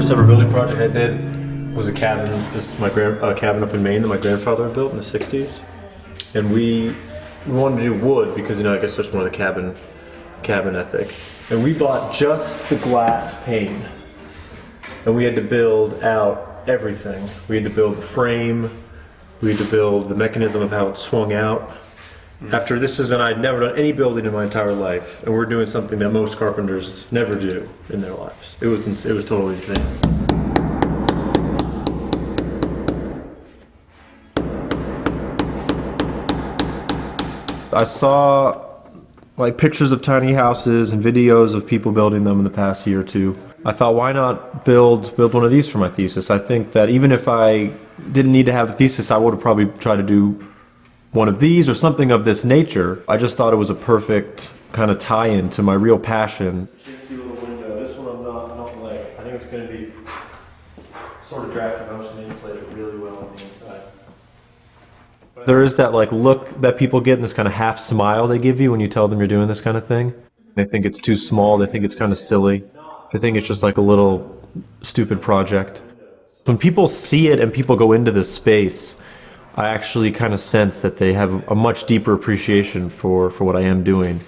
first ever building project I did was a cabin. This is my cabin up in Maine that my grandfather had built in the 60s. And we wanted to do wood because, I guess that's more of the cabin ethic. And we bought just the glass pane. And we had to build out everything. We had to build the frame. We had to build the mechanism of how it swung out. After this and I'd never done any building in my entire life, and we're doing something that most carpenters never do in their lives. It was totally insane. I saw pictures of tiny houses and videos of people building them in the past year or two. I thought, why not build one of these for my thesis? I think that even if I didn't need to have the thesis, I would have probably tried to do one of these or something of this nature. I just thought it was a perfect kind of tie-in to my real passion. You can see a little window. This one I don't like. I think it's going to be sort of drafted motion insulated really well on the inside. But there is that look that people get, and this kind of half smile they give you when you tell them you're doing this kind of thing. They think it's too small. They think it's kind of silly. They think it's just like a little stupid project. When people see it and people go into this space, I actually kind of sense that they have a much deeper appreciation for what I am doing.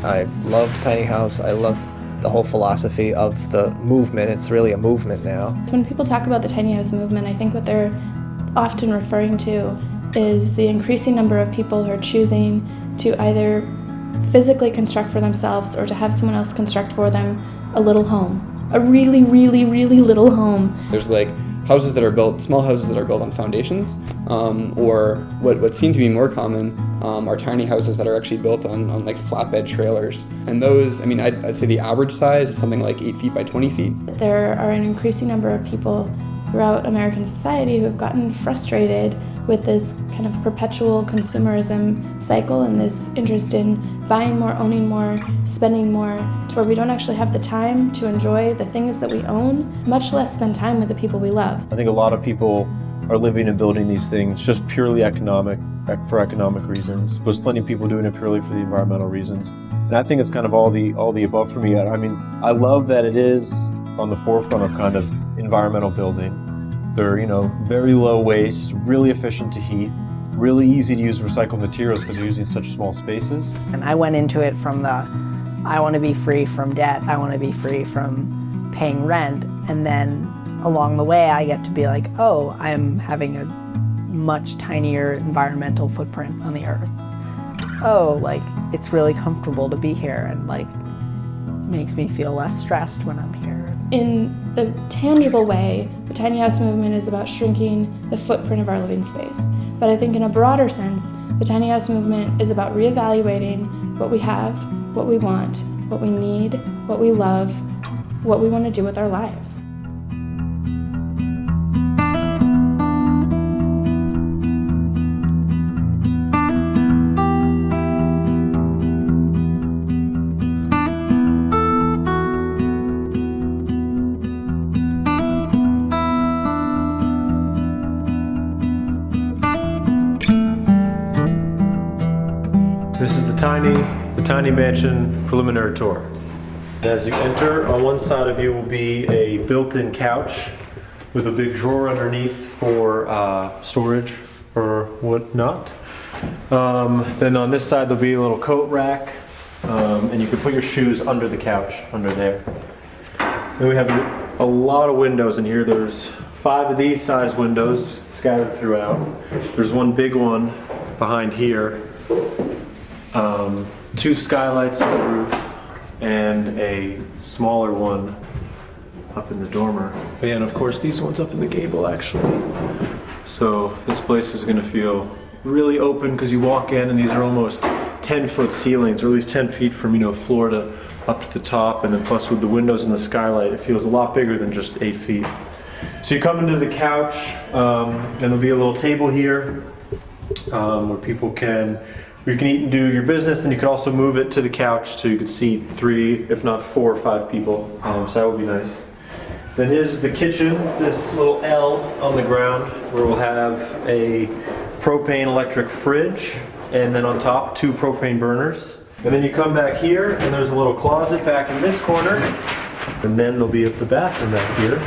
I love Tiny House. I love the whole philosophy of the movement. It's really a movement now. When people talk about the tiny house movement, I think what they're often referring to is the increasing number of people who are choosing to either physically construct for themselves or to have someone else construct for them a little home. A really, really, really little home. There's houses that are built, small houses that are built on foundations, or what seem to be more common are tiny houses that are actually built on flatbed trailers. And those, I'd say the average size is something like 8 feet by 20 feet. There are an increasing number of people throughout American society who have gotten frustrated with this kind of perpetual consumerism cycle and this interest in buying more, owning more, spending more, to where we don't actually have the time to enjoy the things that we own, much less spend time with the people we love. I think a lot of people are living and building these things just purely for economic reasons. There's plenty of people doing it purely for the environmental reasons. And I think it's kind of all the above for me. I love that it is on the forefront of kind of environmental building. They're, very low waste, really efficient to heat, really easy to use recycled materials because they're using such small spaces. And I went into it from I want to be free from debt, I want to be free from paying rent, and then along the way I get to be like, oh, I'm having a much tinier environmental footprint on the earth. Oh, it's really comfortable to be here and makes me feel less stressed when I'm here. In the tangible way, the tiny house movement is about shrinking the footprint of our living space. But I think in a broader sense, the tiny house movement is about reevaluating what we have, what we want, what we need, what we love, what we want to do with our lives. This is the tiny mansion preliminary tour. As you enter, on one side of you will be a built-in couch with a big drawer underneath for storage or whatnot. Then on this side there'll be a little coat rack, and you can put your shoes under the couch, under there. Then we have a lot of windows in here. There's 5 of these size windows scattered throughout. There's one big one behind here. 2 skylights on the roof and a smaller one up in the dormer. And of course these ones up in the gable actually. So this place is going to feel really open because you walk in and these are almost 10-foot ceilings, or at least 10 feet from floor to up to the top, and then plus with the windows and the skylight it feels a lot bigger than just 8 feet. So you come into the couch and there'll be a little table here where people you can eat and do your business. Then you could also move it to the couch so you could seat 3, if not 4 or 5 people. So that would be nice. Then here's the kitchen, this little L on the ground where we'll have a propane electric fridge, and then on top 2 propane burners. And then you come back here, and there's a little closet back in this corner. And then there'll be the bathroom back here.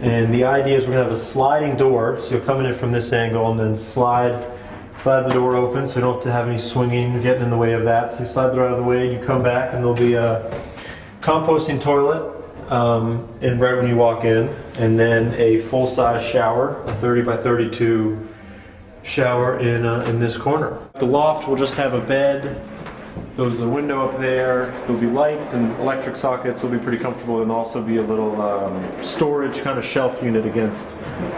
And the idea is we're gonna have a sliding door, so you'll come in from this angle and then slide the door open, so you don't have to have any swinging or getting in the way of that. So you slide the door out of the way, you come back, and there'll be a composting toilet and right when you walk in, and then a full-size shower, a 30 by 32 shower in this corner. The loft will just have a bed. There's a window up there. There'll be lights and electric sockets. Will be pretty comfortable, and there'll also be a little storage kind of shelf unit against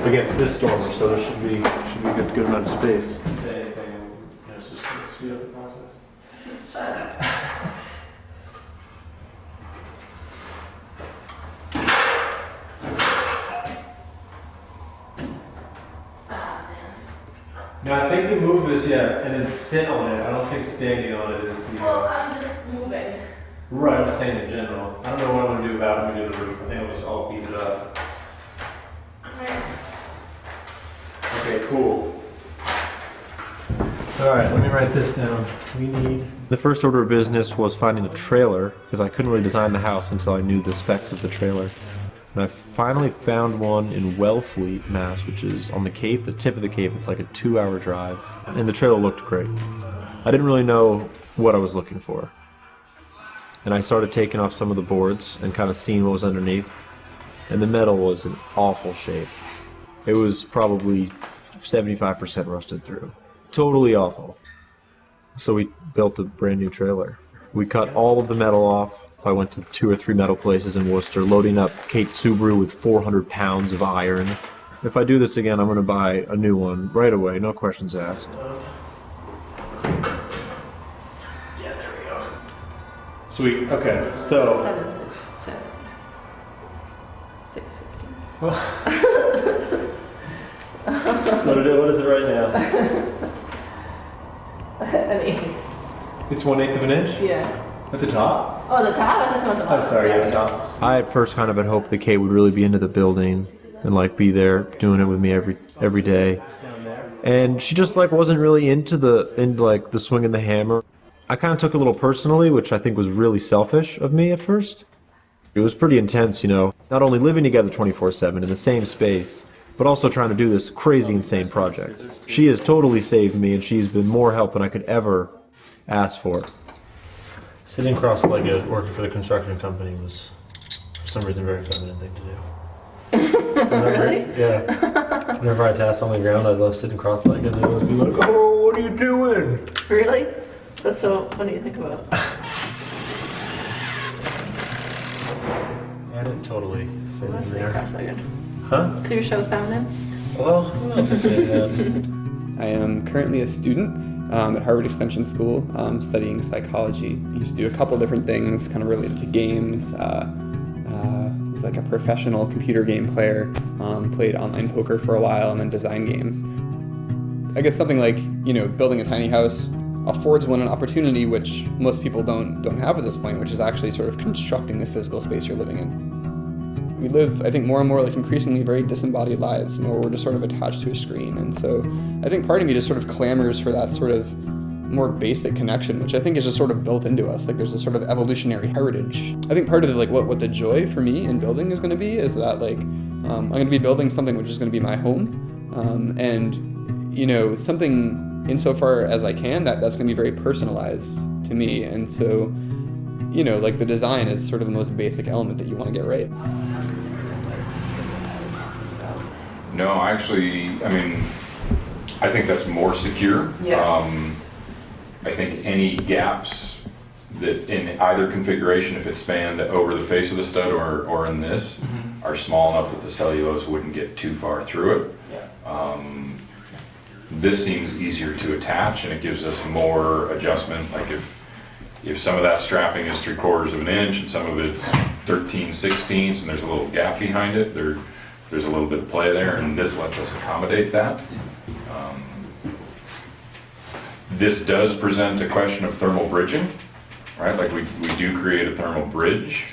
this dormer. So there should be a good amount of space. Speed up the process. No, I think the move is, and then sit on it. I don't think standing on it is the... Well, I'm just moving. Right, I'm just saying in general. I don't know what I'm going to do about it when we do the roof. I think I'll beat it up. Okay, cool. Alright, let me write this down. We need... The first order of business was finding a trailer, because I couldn't really design the house until I knew the specs of the trailer. And I finally found one in Wellfleet, Mass, which is on the Cape, the tip of the Cape. It's like a 2-hour drive. And the trailer looked great. I didn't really know what I was looking for. And I started taking off some of the boards and kind of seeing what was underneath. And the metal was in awful shape. It was probably 75% rusted through. Totally awful. So we built a brand new trailer. We cut all of the metal off. I went to 2 or 3 metal places in Worcester, loading up Kate's Subaru with 400 pounds of iron. If I do this again, I'm going to buy a new one right away, no questions asked. Yeah, there we go. Sweet, okay, so... 767. 615. What is it right now? An 8. It's 1/8 of an inch? Yeah. At the top? Oh, the top? That's not the bottom. I'm sorry, yeah, the top. I at first kind of had hoped that Kate would really be into the building and like be there doing it with me every day. And she just like wasn't really into the swing and the hammer. I kind of took it a little personally, which I think was really selfish of me at first. It was pretty intense, you know, not only living together 24/7 in the same space, but also trying to do this crazy insane project. She has totally saved me, and she's been more help than I could ever ask for. Sitting cross-legged working for the construction company was, for some reason, a very feminine thing to do. Really? Yeah. Whenever I task on the ground, I love sitting cross-legged, and they would be like, "Oh, what are you doing?" Really? That's so funny to think about. I didn't totally fit Let's in say there. cross-legged. Huh? Could you show feminine? Well, I don't know if it's really that. I am currently a student at Harvard Extension School studying psychology. I used to do a couple different things kind of related to games. Was like a professional computer game player, played online poker for a while and then designed games. I guess something like, building a tiny house affords one an opportunity which most people don't have at this point, which is actually sort of constructing the physical space you're living in. We live, I think, more and more like increasingly very disembodied lives, where we're just sort of attached to a screen. And so I think part of me just sort of clamors for that sort of more basic connection, which I think is just sort of built into us. Like there's a sort of evolutionary heritage. I think part of what the joy for me in building is going to be is that I'm going to be building something which is going to be my home. And something insofar as I can, that's going to be very personalized to me. And so, the design is sort of the most basic element that you want to get right. No, actually, I think that's more secure. Yeah. I think any gaps that in either configuration, if it spanned over the face of the stud or in this, are small enough that the cellulose wouldn't get too far through it. Yeah. This seems easier to attach, and it gives us more adjustment. Like if some of that strapping is 3/4 of an inch and some of it's 13/16 and there's a little gap behind it, there's a little bit of play there, and this lets us accommodate that. This does present a question of thermal bridging, right? Like we do create a thermal bridge,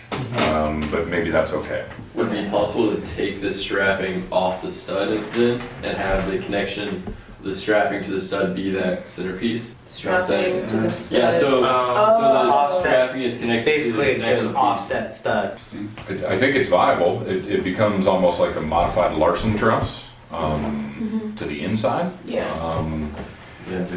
but maybe that's okay. Would it be possible to take this strapping off the stud then and have the connection the strapping to the stud be that centerpiece. You know what I'm saying? Strapping to the stud. Yeah, so the Offset. strapping is connected Basically, to it's the an actual offset stud. I think it's viable. It becomes almost like a modified Larson truss to the inside. Yeah.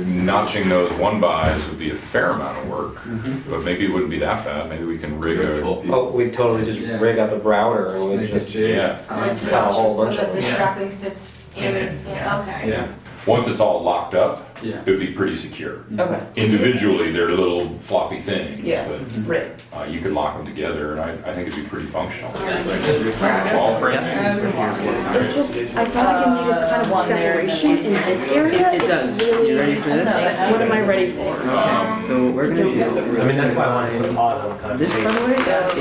Notching those 1-bys would be a fair amount of work, but maybe it wouldn't be that bad. Maybe we can rig a. Oh, we totally just rig up a router and we just Yeah. I like to got a notch whole it so bunch that of the them. strapping sits in. Okay. Yeah. Once it's all locked up, Yeah. it would be pretty secure. Okay. Individually, they're little floppy things, Yeah. but Right. you could lock them together, and I think it'd be pretty functional. Wall It framing. just, I felt like it needed kind of separation in this area. It does. Really, You ready for this? What am I ready for? Okay, so what we're gonna do. I mean, that's why I wanted to put a pause on kind of. This, by the way,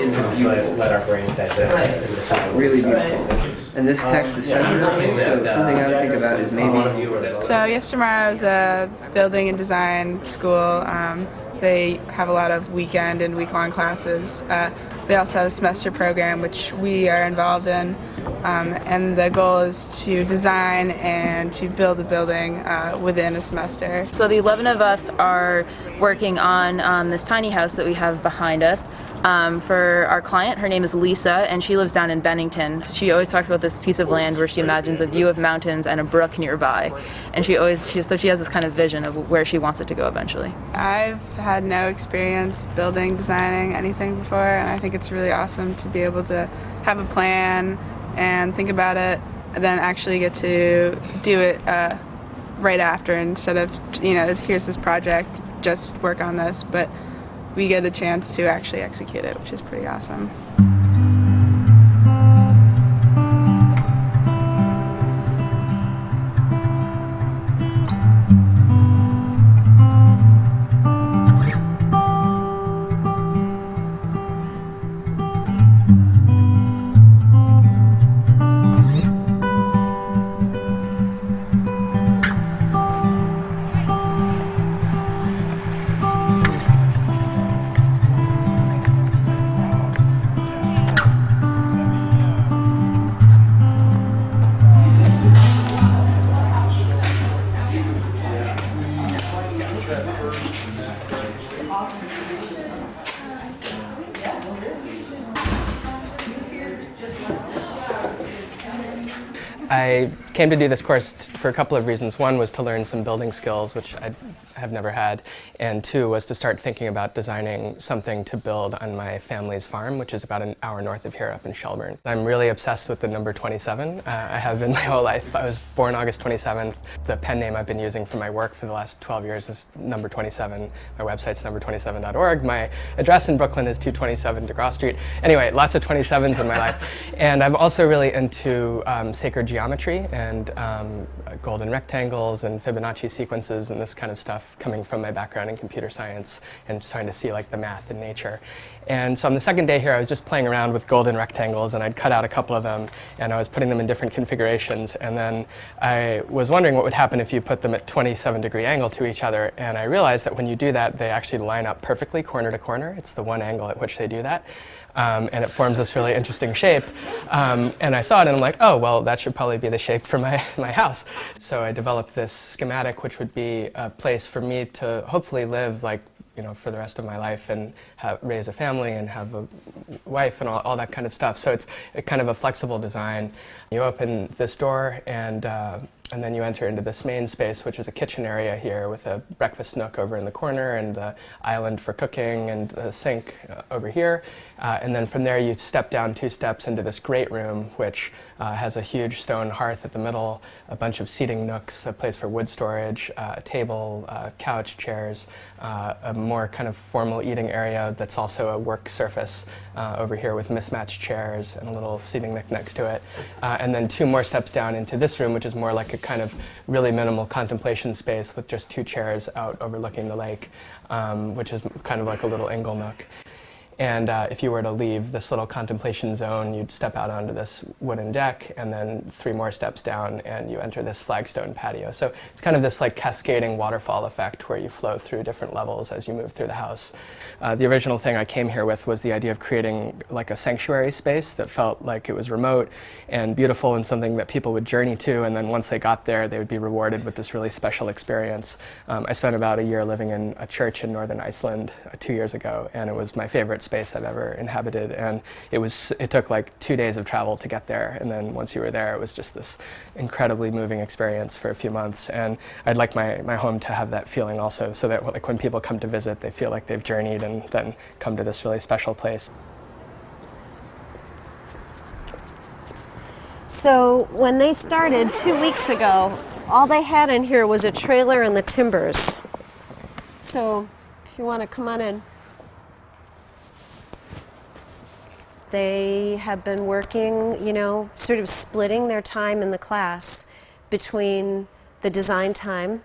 is So beautiful. let our brains digest it and decide. Really beautiful. And this text is centered on me, so something I would think about is maybe. So Yes Tomorrow is a building and design school. They have a lot of weekend and week-long classes. They also have a semester program, which we are involved in. And the goal is to design and to build a building within a semester. So the 11 of us are working on this tiny house that we have behind us. For our client, her name is Lisa, and she lives down in Bennington. She always talks about this piece of land where she imagines a view of mountains and a brook nearby, and she has this kind of vision of where she wants it to go eventually. I've had no experience building, designing anything before, and I think it's really awesome to be able to have a plan and think about it, and then actually get to do it right after, instead of, here's this project, just work on this, but we get a chance to actually execute it, which is pretty awesome. I came to do this course for a couple of reasons. One was to learn some building skills, which I have never had, and two was to start thinking about designing something to build on my family's farm, which is about an hour north of here up in Shelburne. I'm really obsessed with the number 27. I have been my whole life. I was born August 27th. The pen name I've been using for my work for the last 12 years is number 27. My website's number27.org. My address in Brooklyn is 227 DeGraw Street. Anyway, lots of 27s in my life. And I'm also really into sacred geometry and golden rectangles and Fibonacci sequences and this kind of stuff, coming from my background in computer science and starting to see like the math in nature. And so on the second day here, I was just playing around with golden rectangles, and I'd cut out a couple of them, and I was putting them in different configurations. And then I was wondering what would happen if you put them at 27-degree angle to each other. And I realized that when you do that, they actually line up perfectly corner to corner. It's the one angle at which they do that. And it forms this really interesting shape. And I saw it, and I'm like, oh, well, that should probably be the shape for my house. So I developed this schematic, which would be a place for me to hopefully live for the rest of my life and raise a family and have a wife and all that kind of stuff. So it's a kind of a flexible design. You open this door and then you enter into this main space, which is a kitchen area here with a breakfast nook over in the corner and the island for cooking and the sink over here. And then from there you step down 2 steps into this great room, which has a huge stone hearth at the middle, a bunch of seating nooks, a place for wood storage, a table, couch, chairs, a more kind of formal eating area that's also a work surface over here with mismatched chairs and a little seating nook next to it. And then 2 more steps down into this room, which is more like a kind of really minimal contemplation space with just 2 chairs out overlooking the lake, which is kind of like a little ingle nook. And if you were to leave this little contemplation zone, you'd step out onto this wooden deck, and then 3 more steps down, and you enter this flagstone patio. So it's kind of this like cascading waterfall effect where you flow through different levels as you move through the house. The original thing I came here with was the idea of creating like a sanctuary space that felt like it was remote and beautiful and something that people would journey to, and then once they got there, they would be rewarded with this really special experience. I spent about a year living in a church in northern Iceland 2 years ago, and it was my favorite space I've ever inhabited, and it took like 2 days of travel to get there, and then once you were there, it was just this incredibly moving experience for a few months. And I'd like my home to have that feeling also, so that like when people come to visit, they feel like they've journeyed and then come to this really special place. So when they started 2 weeks ago, all they had in here was a trailer and the timbers. So if you want to come on in. They have been working, sort of splitting their time in the class between the design time,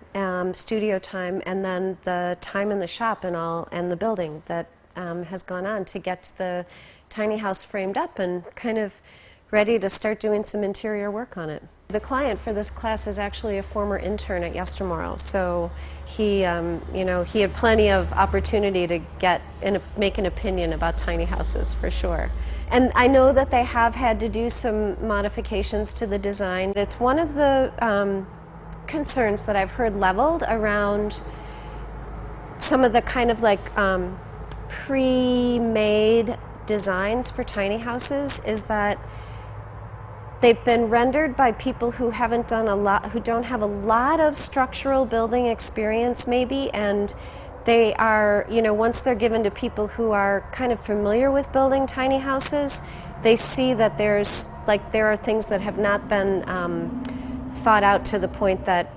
studio time, and then the time in the shop and the building that has gone on to get the tiny house framed up and kind of ready to start doing some interior work on it. The client for this class is actually a former intern at Yestermorrow, so he had plenty of opportunity to make an opinion about tiny houses for sure. And I know that they have had to do some modifications to the design. It's one of the concerns that I've heard leveled around some of the kind of like pre-made designs for tiny houses is that they've been rendered by people who don't have a lot of structural building experience maybe, and they are, once they're given to people who are kind of familiar with building tiny houses, they see that there are things that have not been thought out to the point that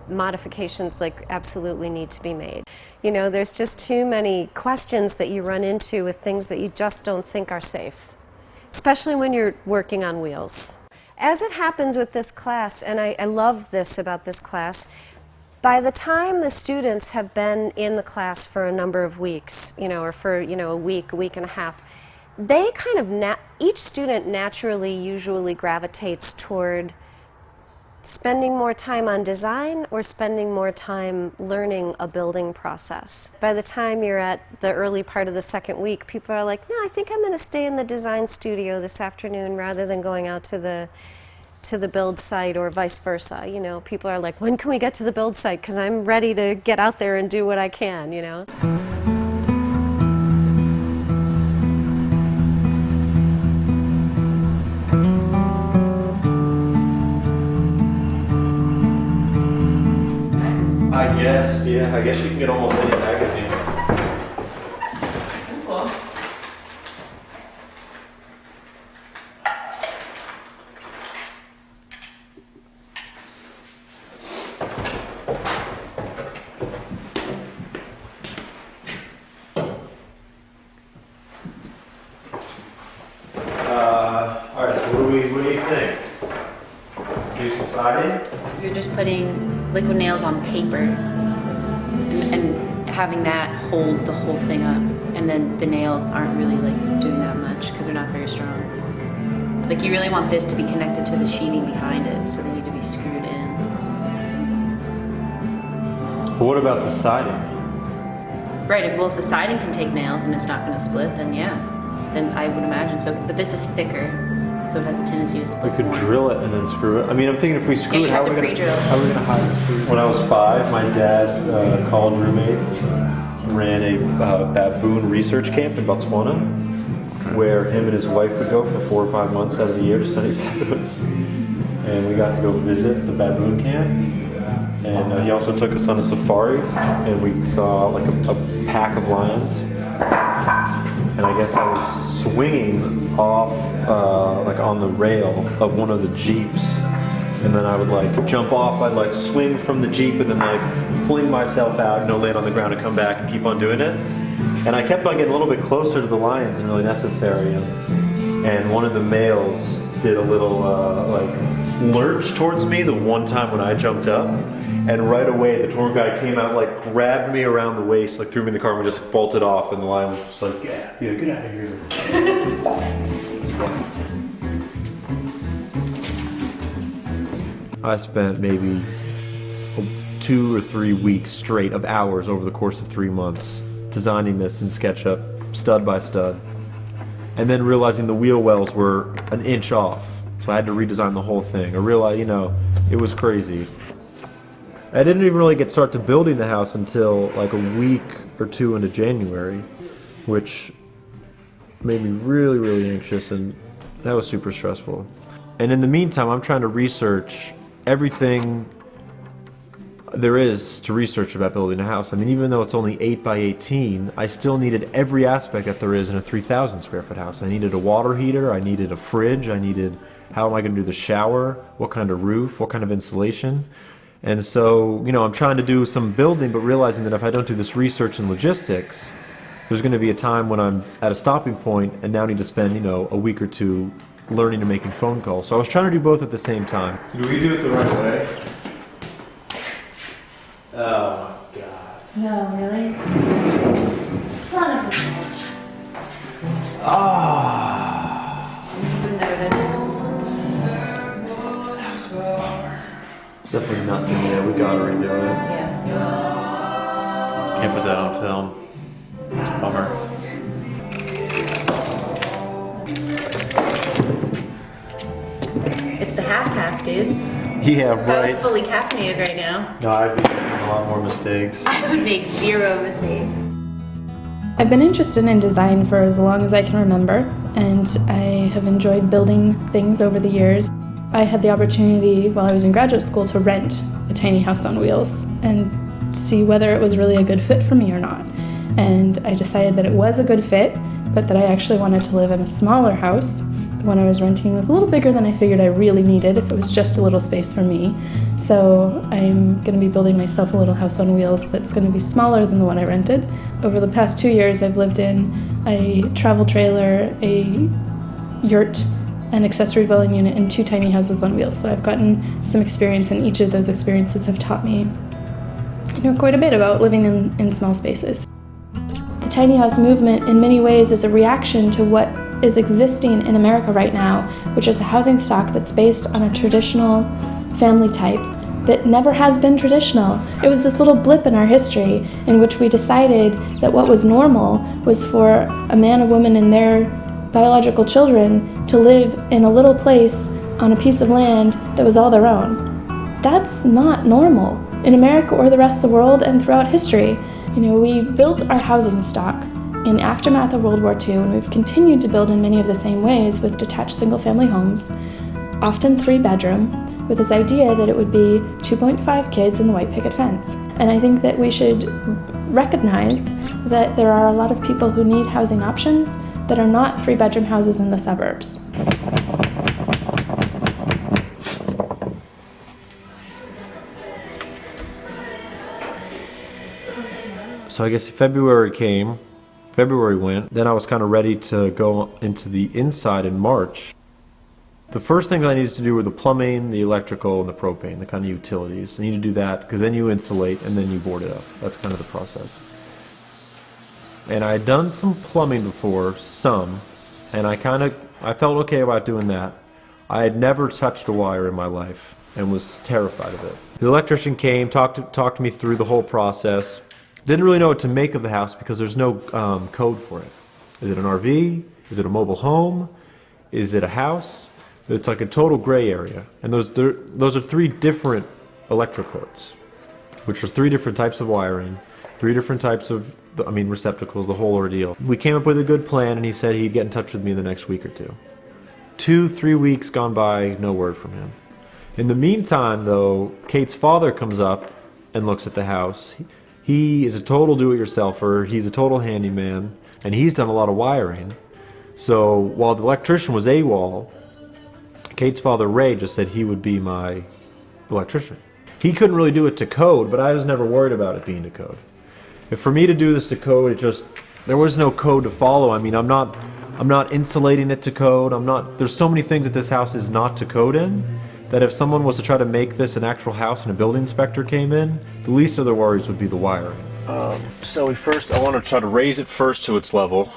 modifications absolutely need to be made. There's just too many questions that you run into with things that you just don't think are safe, especially when you're working on wheels. As it happens with this class, and I love this about this class, by the time the students have been in the class for a number of weeks, or for a week and a half, they kind of, each student naturally usually gravitates toward spending more time on design or spending more time learning a building process. By the time you're at the early part of the second week, people are like, no, I think I'm going to stay in the design studio this afternoon rather than going out to the build site or vice versa. People are like, when can we get to the build site? Because I'm ready to get out there and do what I can, I guess you can get almost any magazine. Cool. All right, so what do you think? Do some siding? You're just putting liquid nails on paper and having that hold the whole thing up, and then the nails aren't really doing that much because they're not very strong. You really want this to be connected to the sheeting behind it, so they need to be screwed in. But what about the siding? Right, if the siding can take nails and it's not going to split, then yeah, then I would imagine so. But this is thicker, so it has a tendency to split. We could more. drill it and then screw it. I mean, I'm thinking if we screw Yeah, it, how are we going to hide it? When I was 5, my dad's college roommate ran a baboon research camp in Botswana, where him and his wife would go for 4 or 5 months out of the year to study baboons. And we got to go visit the baboon camp. And he also took us on a safari, and we saw a pack of lions. And I guess I was swinging off on the rail of one of the Jeeps, and then I would jump off, I'd swing from the Jeep and then fling myself out, land on the ground and come back and keep on doing it. And I kept on getting a little bit closer to the lions than really necessary, and one of the males did a little lurch towards me the one time when I jumped up, And right away, the tour guide came out, like grabbed me around the waist, like threw me in the car, and we just bolted off. And the line was just like, yeah, get out of here. I spent maybe 2 or 3 weeks straight of hours over the course of 3 months designing this in SketchUp, stud by stud, and then realizing the wheel wells were an inch off, so I had to redesign the whole thing. I realized, you know, it was crazy. I didn't even really get started to building the house until like a week or 2 into January, which made me really, really anxious, and that was super stressful. And in the meantime, I'm trying to research everything there is to research about building a house. I mean, even though it's only 8 by 18, I still needed every aspect that there is in a 3,000 square foot house. I needed a water heater, I needed a fridge, I needed, how am I going to do the shower, what kind of roof, what kind of insulation. And so, you know, I'm trying to do some building, but realizing that if I don't do this research and logistics, there's going to be a time when I'm at a stopping point and now need to spend, you know, a week or 2 learning and making phone calls. So I was trying to do both at the same time. Do we do it the right way? Oh my god. No, really? Son of a bitch. There's definitely nothing there. We gotta redo it. Can't put that on film. It's a bummer. It's the half, dude. Yeah, If I was right. fully caffeinated right now, No, I'd be making a lot more mistakes. I would make 0 mistakes. I've been interested in design for as long as I can remember, and I have enjoyed building things over the years. I had the opportunity while I was in graduate school to rent a tiny house on wheels and see whether it was really a good fit for me or not. And I decided that it was a good fit, but that I actually wanted to live in a smaller house. The one I was renting was a little bigger than I figured I really needed if it was just a little space for me. So I'm going to be building myself a little house on wheels that's going to be smaller than the one I rented. Over the past 2 years, I've lived in a travel trailer, a yurt, an accessory dwelling unit, and 2 tiny houses on wheels. So I've gotten some experience, and each of those experiences have taught me, you know, quite a bit about living in small spaces. The tiny house movement in many ways is a reaction to what is existing in America right now, which is a housing stock that's based on a traditional family type that never has been traditional. It was this little blip in our history in which we decided that what was normal was for a man, a woman, and their biological children to live in a little place on a piece of land that was all their own. That's not normal in America or the rest of the world and throughout history. You know, we built our housing stock in aftermath of World War II, and we've continued to build in many of the same ways with detached single-family homes, often 3-bedroom, with this idea that it would be 2.5 kids and the white picket fence. And I think that we should recognize that there are a lot of people who need housing options that are not 3-bedroom houses in the suburbs. So I guess February came, February went, then I was kind of ready to go into the inside in March. The first thing I needed to do were the plumbing, the electrical, and the propane, the kind of utilities. I need to do that because then you insulate and then you board it up. That's kind of the process. And I had done some plumbing before, some, and I felt okay about doing that. I had never touched a wire in my life and was terrified of it. The electrician came, talked to me through the whole process. Didn't really know what to make of the house because there's no code for it. Is it an RV? Is it a mobile home? Is it a house? It's like a total gray area. And those are 3 different electric cords, which are 3 different types of wiring, 3 different types of, receptacles, the whole ordeal. We came up with a good plan, and he said he'd get in touch with me in the next week or 2. 2-3 weeks gone by, no word from him. In the meantime, though, Kate's father comes up and looks at the house. He is a total do-it-yourselfer, he's a total handyman, and he's done a lot of wiring. So while the electrician was AWOL, Kate's father, Ray, just said he would be my electrician. He couldn't really do it to code, but I was never worried about it being to code. If for me to do this to code, there was no code to follow. I mean, I'm not insulating it to code. There's so many things that this house is not to code in, that if someone was to try to make this an actual house and a building inspector came in, the least of their worries would be the wiring. So I want to try to raise it first to its level,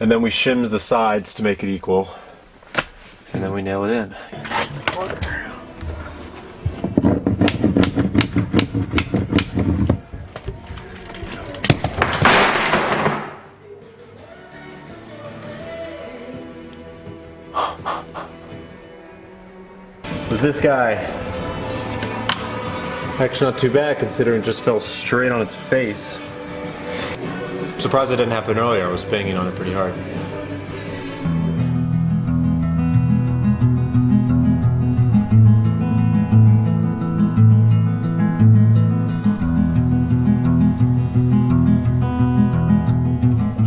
and then we shimmed the sides to make it equal, and then we nail it in. Was this guy actually not too bad considering it just fell straight on its face? I'm surprised it didn't happen earlier. I was banging on it pretty hard.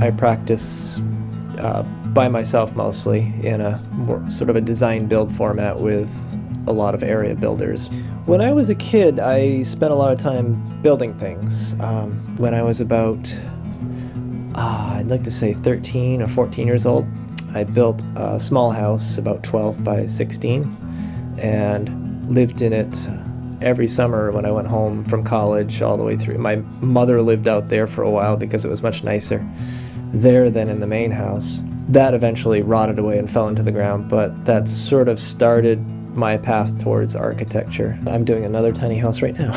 I practice by myself mostly in a more sort of a design build format with a lot of area builders. When I was a kid, I spent a lot of time building things. When I was about, I'd like to say 13 or 14 years old, I built a small house about 12 by 16 and lived in it every summer when I went home from college all the way through. My mother lived out there for a while because it was much nicer there than in the main house. That eventually rotted away and fell into the ground, but that sort of started my path towards architecture. I'm doing another tiny house right now.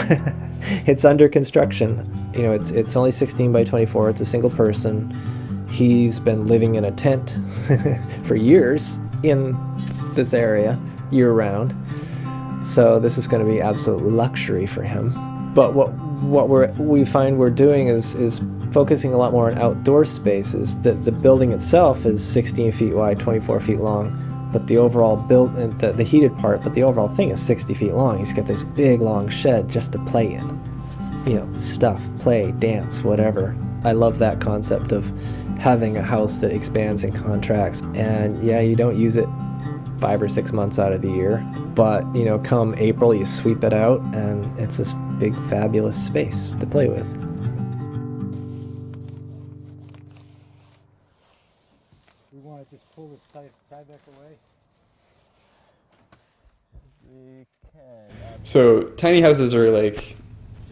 It's under construction. You know, it's only 16 by 24. It's a single person. He's been living in a tent for years in this area year round. So this is going to be absolute luxury for him. But what we find we're doing is focusing a lot more on outdoor spaces. The building itself is 16 feet wide, 24 feet long, but the overall the heated part, but the overall thing is 60 feet long. He's got this big long shed just to play in. You know, stuff, play, dance, whatever. I love that concept of having a house that expands and contracts. And yeah, you don't use it 5 or 6 months out of the year, but you know, come April you sweep it out and it's this big fabulous space to play with. We want to just pull this side back away. We can. So tiny houses are like,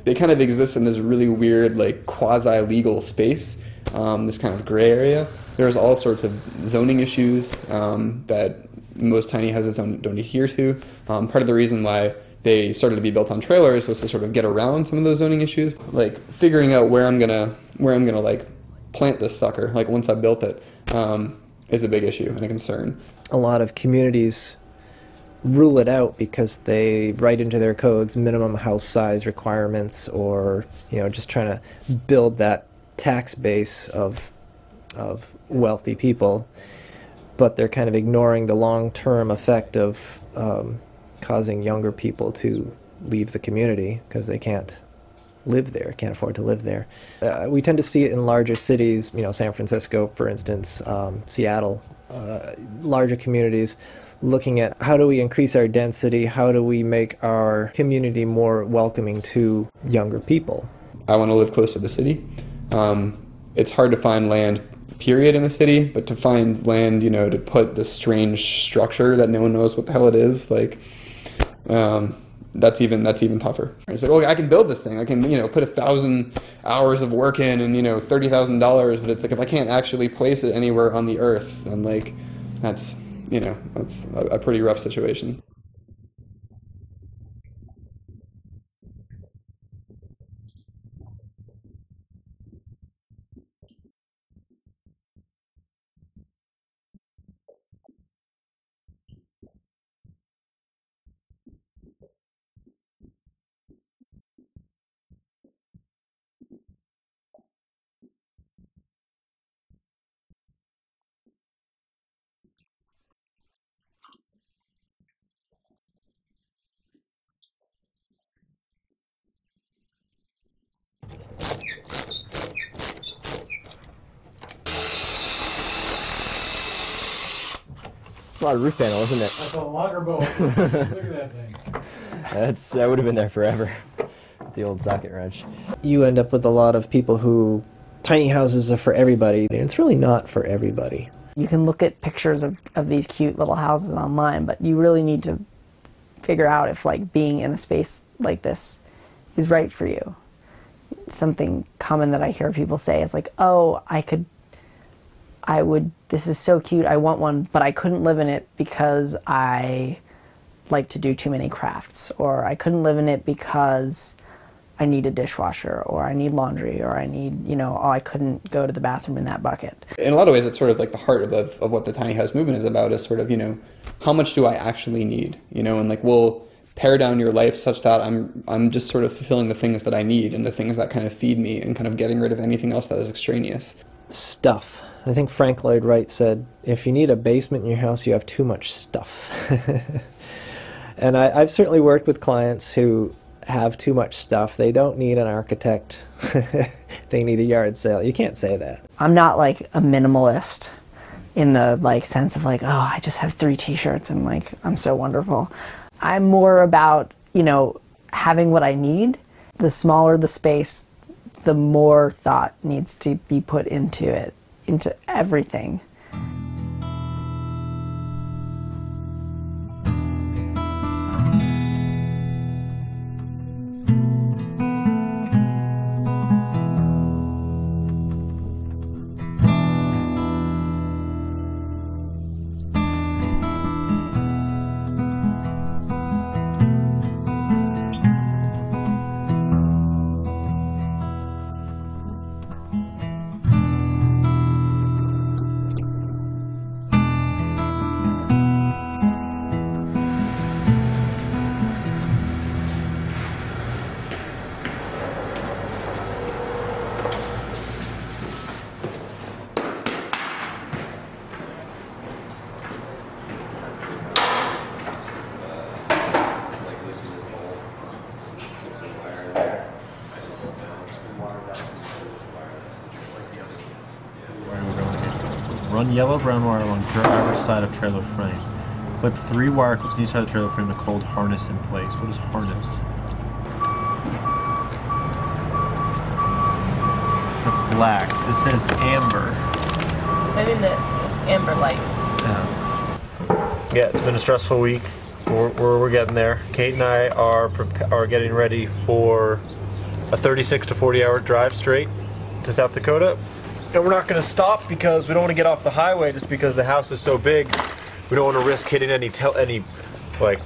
they kind of exist in this really weird like quasi-legal space, this kind of gray area. There's all sorts of zoning issues that most tiny houses don't adhere to. Part of the reason why they started to be built on trailers was to sort of get around some of those zoning issues. Like figuring out where I'm gonna like plant this sucker, like once I built it, is a big issue and a concern. A lot of communities rule it out because they write into their codes minimum house size requirements, or you know, just trying to build that tax base of wealthy people, but they're kind of ignoring the long-term effect of causing younger people to leave the community because they can't live there, can't afford to live there. We tend to see it in larger cities, you know, San Francisco, for instance, Seattle, larger communities, looking at how do we increase our density, how do we make our community more welcoming to younger people. I want to live close to the city. It's hard to find land, period, in the city, but to find land, you know, to put this strange structure that no one knows what the hell it is, like, that's even tougher. It's like, oh, I can build this thing. I can, you know, put 1,000 hours of work in and, you know, $30,000, but it's like if I can't actually place it anywhere on the earth, then like that's a pretty rough situation. It's a lot of roof panel, isn't it? That's a logger boat. Look at that thing. That would have been there forever. The old socket wrench. You end up with a lot of people who, tiny houses are for everybody, and it's really not for everybody. You can look at pictures of these cute little houses online, but you really need to figure out if like being in a space like this is right for you. Something common that I hear people say is like, oh, this is so cute, I want one, but I couldn't live in it because I like to do too many crafts, or I couldn't live in it because I need a dishwasher, or I need laundry, or I need, I couldn't go to the bathroom in that bucket. In a lot of ways, it's sort of like the heart of what the tiny house movement is about, is sort of, how much do I actually need? And like, we'll pare down your life such that I'm just sort of fulfilling the things that I need and the things that kind of feed me, and kind of getting rid of anything else that is extraneous. Stuff. I think Frank Lloyd Wright said, if you need a basement in your house, you have too much stuff. And I've certainly worked with clients who have too much stuff. They don't need an architect. They need a yard sale. You can't say that. I'm not like a minimalist in the like sense of like, oh, I just have 3 t-shirts and like I'm so wonderful. I'm more about, having what I need. The smaller the space, the more thought needs to be put into it, into everything. Run yellow brown wire along driver's side of trailer frame. Clip 3 wire clips on each side of the trailer frame to hold harness in place. What is harness? That's black. This says amber. Maybe it's amber light. Yeah, it's been a stressful week. We're getting there. Kate and I are getting ready for a 36 to 40 hour drive straight to South Dakota. And we're not going to stop because we don't want to get off the highway just because the house is so big. We don't want to risk hitting any like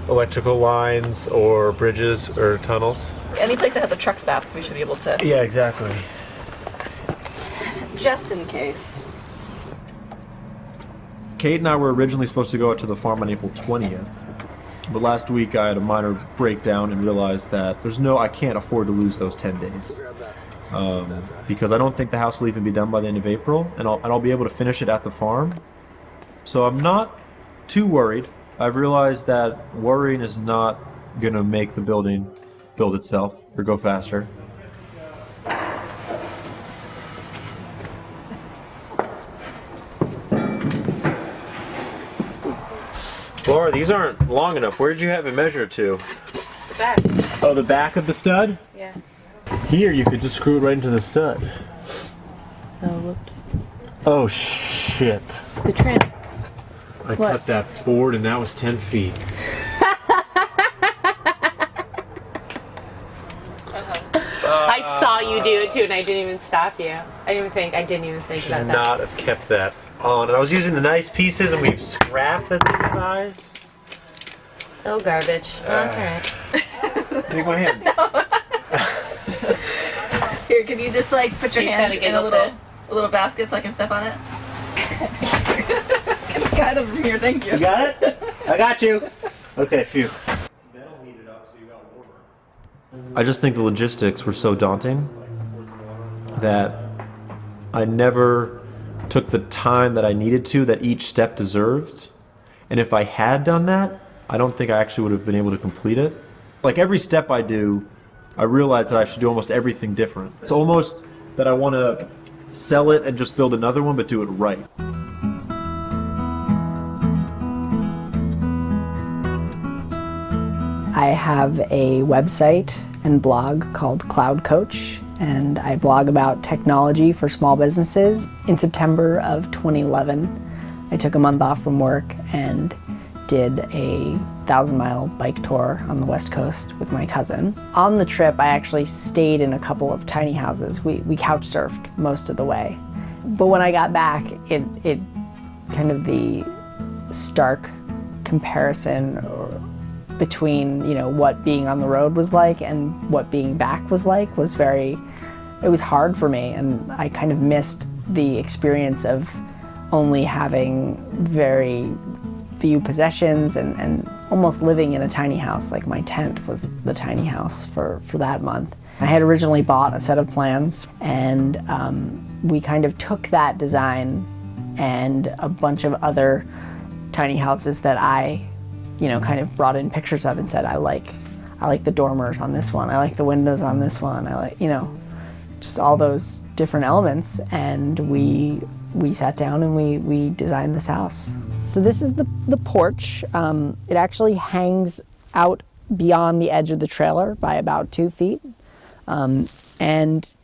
electrical lines or bridges or tunnels. Any place that has a truck stop, we should be able to. Yeah, exactly. Just in case. Kate and I were originally supposed to go out to the farm on April 20th. But last week I had a minor breakdown and realized that I can't afford to lose those 10 days. Because I don't think the house will even be done by the end of April, and I'll be able to finish it at the farm. So I'm not too worried. I've realized that worrying is not going to make the building build itself or go faster. Laura, these aren't long enough. Where did you have it measured to? The back. Oh, the back of the stud? Yeah. Here, you could just screw it right into the stud. Oh, whoops. Oh, shit. The trim. I cut that board and that was 10 feet. I saw you do it too, and I didn't even stop you. I didn't even think Should about that. not have kept that on. And I was using the nice pieces and we've scrapped at this size. Oh, garbage. Well, that's alright. Take my hands. Here, can you just like put your She's hand gotta get in a little basket so I can step on it? Can I guide over here? Thank you. You got it? I got you. Okay, phew. I just think the logistics were so daunting that I never took the time that I needed to, that each step deserved. And if I had done that, I don't think I actually would have been able to complete it. Like every step I do, I realize that I should do almost everything different. It's almost that I want to sell it and just build another one, but do it right. I have a website and blog called Cloud Coach, and I blog about technology for small businesses. In September of 2011, I took a month off from work and did a 1,000-mile bike tour on the West Coast with my cousin. On the trip, I actually stayed in a couple of tiny houses. We couch surfed most of the way. But when I got back, it kind of the stark comparison between, you know, what being on the road was like and what being back was like was it was hard for me, and I kind of missed the experience of only having very few possessions and almost living in a tiny house. Like my tent was the tiny house for that month. I had originally bought a set of plans, and we kind of took that design and a bunch of other tiny houses that I, you know, kind of brought in pictures of and said, I like the dormers on this one, I like the windows on this one, I like, you know, just all those different elements, and we sat down and we designed this house. So this is the porch. It actually hangs out beyond the edge of the trailer by about 2 feet. And,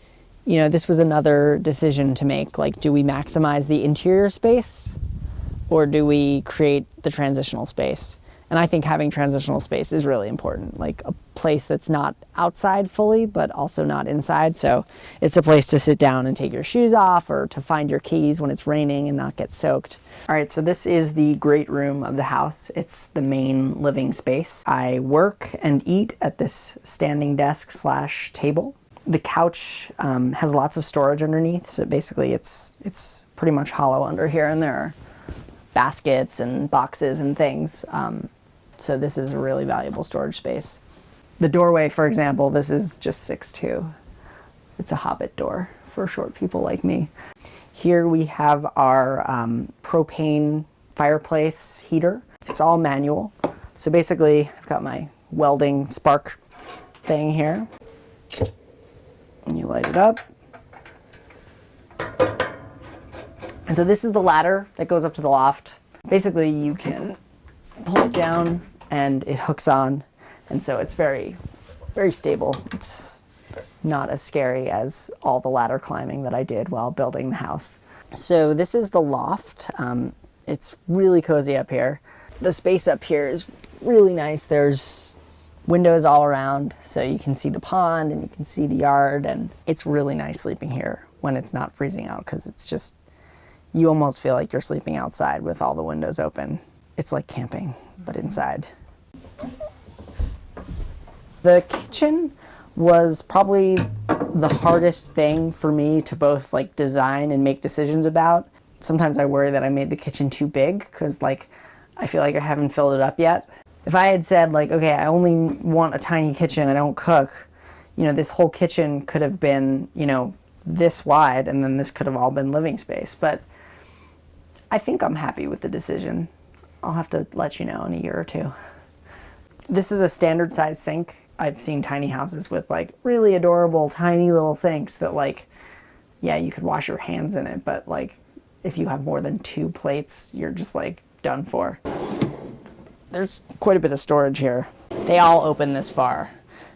you know, this was another decision to make, like, do we maximize the interior space or do we create the transitional space? And I think having transitional space is really important, like a place that's not outside fully, but also not inside. So it's a place to sit down and take your shoes off, or to find your keys when it's raining and not get soaked. All right, so this is the great room of the house. It's the main living space. I work and eat at this standing desk / table. The couch has lots of storage underneath, so basically it's pretty much hollow under here, and there are baskets and boxes and things. So this is a really valuable storage space. The doorway, for example, this is just 6'2". It's a hobbit door for short people like me. Here we have our propane fireplace heater. It's all manual. So basically, I've got my welding spark thing here. And you light it up. And so this is the ladder that goes up to the loft. Basically, you can pull it down and it hooks on, and so it's very, very stable. It's not as scary as all the ladder climbing that I did while building the house. So this is the loft. It's really cozy up here. The space up here is really nice. There's windows all around, so you can see the pond and you can see the yard, and it's really nice sleeping here when it's not freezing out, because it's just, you almost feel like you're sleeping outside with all the windows open. It's like camping, but inside. The kitchen was probably the hardest thing for me to both like design and make decisions about. Sometimes I worry that I made the kitchen too big, because like I feel like I haven't filled it up yet. If I had said like, okay, I only want a tiny kitchen, I don't cook, you know, this whole kitchen could have been, you know, this wide, and then this could have all been living space. But I think I'm happy with the decision. I'll have to let you know in a year or two. This is a standard size sink. I've seen tiny houses with like really adorable tiny little sinks that like, yeah, you could wash your hands in it, but like if you have more than 2 plates, you're just like done for. There's quite a bit of storage here. They all open this far.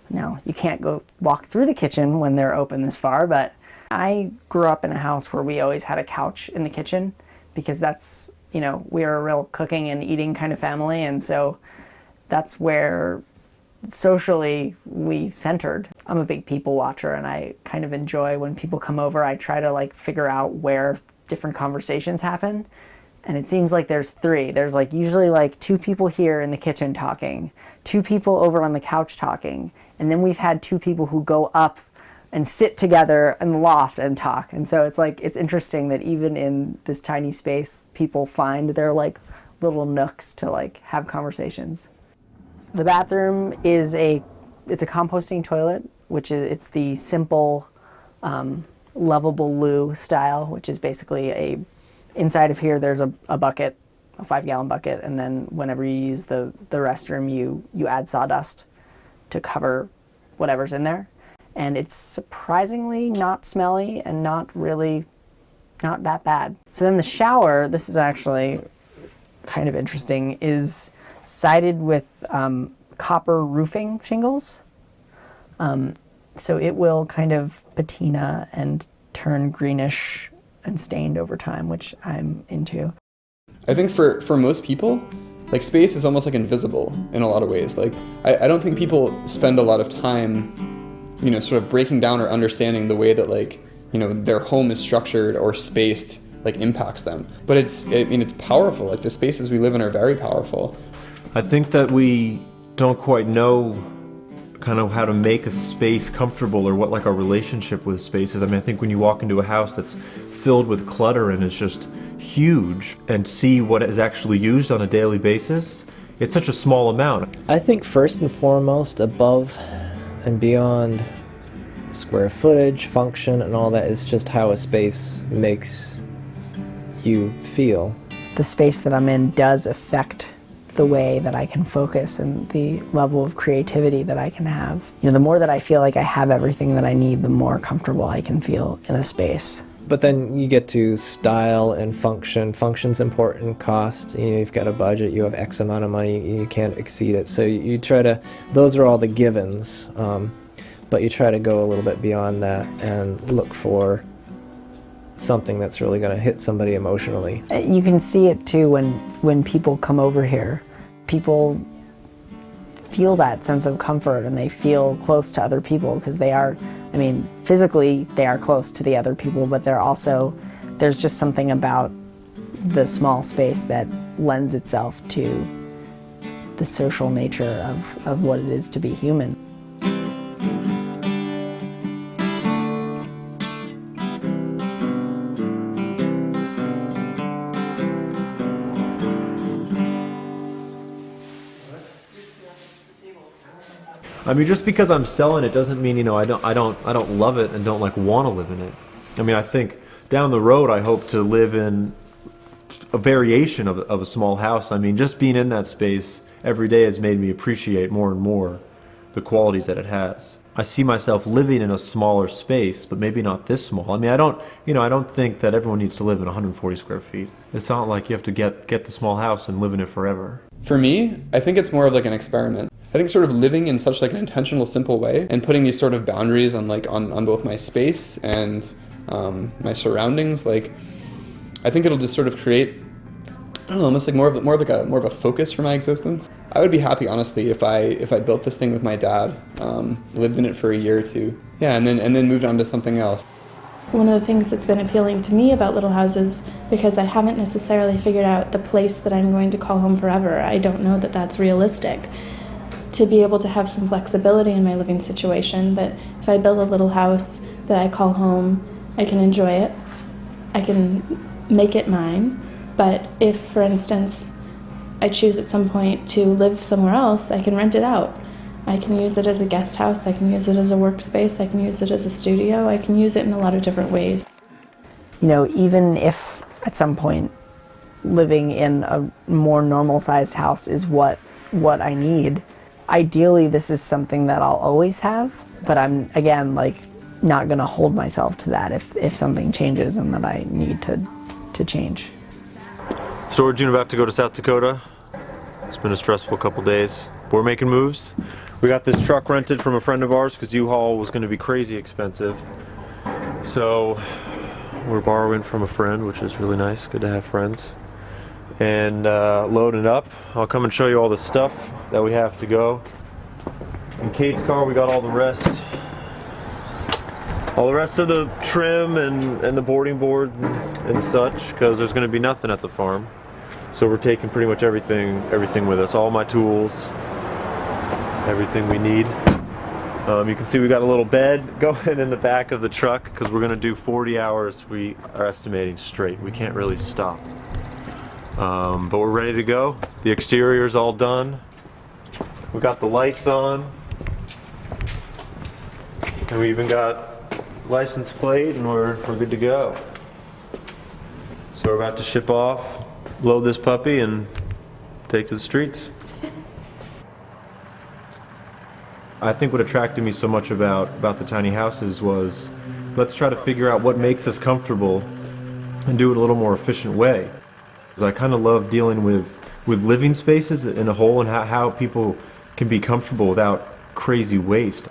Now, you can't go walk through the kitchen when they're open this far, but I grew up in a house where we always had a couch in the kitchen, because that's, you know, we're a real cooking and eating kind of family, and so that's where socially we centered. I'm a big people watcher, and I kind of enjoy when people come over. I try to like figure out where different conversations happen, and it seems like there's 3. There's like usually like 2 people here in the kitchen talking, 2 people over on the couch talking, and then we've had 2 people who go up and sit together in the loft and talk. And so it's like, it's interesting that even in this tiny space, people find their like little nooks to like have conversations. The bathroom is it's a composting toilet, which is, it's the simple lovable loo style, which is basically inside of here there's a bucket, a 5-gallon bucket, and then whenever you use the restroom, you add sawdust to cover whatever's in there. And it's surprisingly not smelly and not that bad. So then the shower, this is actually kind of interesting, is sided with copper roofing shingles. So it will kind of patina and turn greenish and stained over time, which I'm into. I think for most people, Like space is almost like invisible in a lot of ways. Like I don't think people spend a lot of time, you know, sort of breaking down or understanding the way that like, you know, their home is structured or spaced like impacts them. But it's powerful. Like the spaces we live in are very powerful. I think that we don't quite know kind of how to make a space comfortable or what like our relationship with space is. I mean, I think when you walk into a house that's filled with clutter and it's just huge and see what is actually used on a daily basis, it's such a small amount. I think first and foremost, above and beyond square footage, function, and all that is just how a space makes you feel. The space that I'm in does affect the way that I can focus and the level of creativity that I can have. You know, the more that I feel like I have everything that I need, the more comfortable I can feel in a space. But then you get to style and function. Function's important, cost, you know, you've got a budget, you have X amount of money, you can't exceed it. So you try to, those are all the givens, but you try to go a little bit beyond that and look for something that's really going to hit somebody emotionally. You can see it too when people come over here. People feel that sense of comfort and they feel close to other people because they are, I mean, physically they are close to the other people, but they're also, there's just something about the small space that lends itself to the social nature of what it is to be human. I mean, just because I'm selling it doesn't mean, you know, I don't love it and don't like want to live in it. I mean, I think down the road I hope to live in a variation of a small house. I mean, just being in that space every day has made me appreciate more and more the qualities that it has. I see myself living in a smaller space, but maybe not this small. I mean, I don't think that everyone needs to live in 140 square feet. It's not like you have to get the small house and live in it forever. For me, I think it's more of like an experiment. I think sort of living in such like an intentional, simple way and putting these sort of boundaries on like on both my space and my surroundings, like I think it'll just sort of create, I don't know, almost like more of a focus for my existence. I would be happy, honestly, if I built this thing with my dad, lived in it for a year or two, yeah, and then moved on to something else. One of the things that's been appealing to me about little houses, because I haven't necessarily figured out the place that I'm going to call home forever. I don't know that that's realistic. To be able to have some flexibility in my living situation, that if I build a little house that I call home, I can enjoy it, I can make it mine, but if, for instance, I choose at some point to live somewhere else, I can rent it out. I can use it as a guest house, I can use it as a workspace, I can use it as a studio, I can use it in a lot of different ways. You know, even if at some point living in a more normal-sized house is what I need, ideally this is something that I'll always have, but I'm, again, like, not going to hold myself to that if something changes and that I need to change. Storage unit about to go to South Dakota. It's been a stressful couple days, but we're making moves. We got this truck rented from a friend of ours because U-Haul was going to be crazy expensive. So we're borrowing from a friend, which is really nice. Good to have friends. And loading it up. I'll come and show you all the stuff that we have to go. In Kate's car, we got all the rest. All the rest of the trim and the boarding boards and such, because there's going to be nothing at the farm. So we're taking pretty much everything with us. All my tools, everything we need. You can see we got a little bed going in the back of the truck because we're going to do 40 hours, we are estimating, straight. We can't really stop. But we're ready to go. The exterior's all done. We got the lights on. And we even got license plate, and we're good to go. So we're about to ship off, load this puppy, and take to the streets. I think what attracted me so much about the tiny houses was, let's try to figure out what makes us comfortable and do it a little more efficient way. Because I kind of love dealing with living spaces in a whole and how people can be comfortable without crazy waste.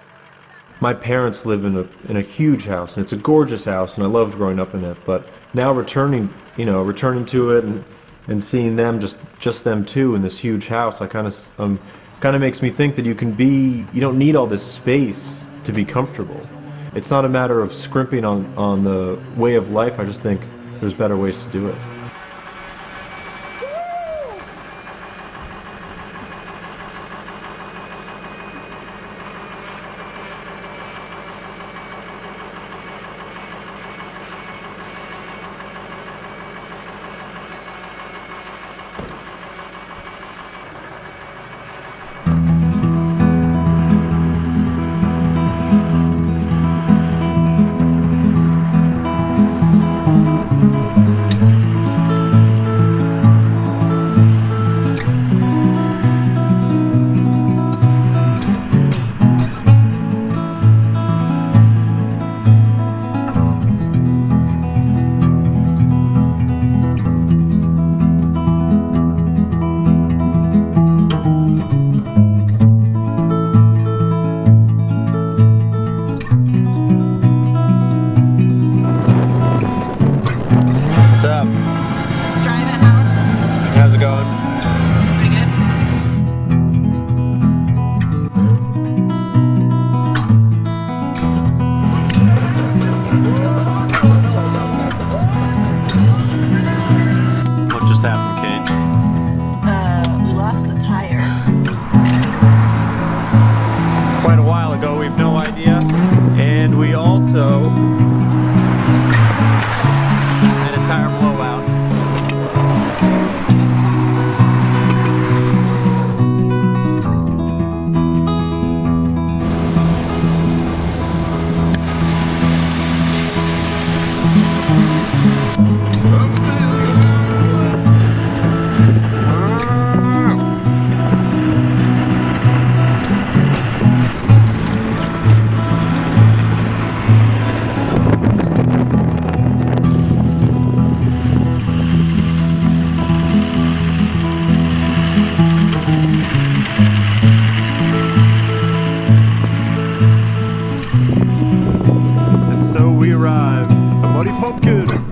My parents live in a huge house, and it's a gorgeous house, and I loved growing up in it. But now returning to it and and seeing them, just them two in this huge house, I kind of makes me think that you don't need all this space to be comfortable. It's not a matter of scrimping on the way of life. I just think there's better ways to do it. How's it going? Pretty good. What just happened, Kate? We lost a tire. Quite a while ago, we've no idea. And we also had a tire blowout. And so we arrive at Muddy Pumpkin.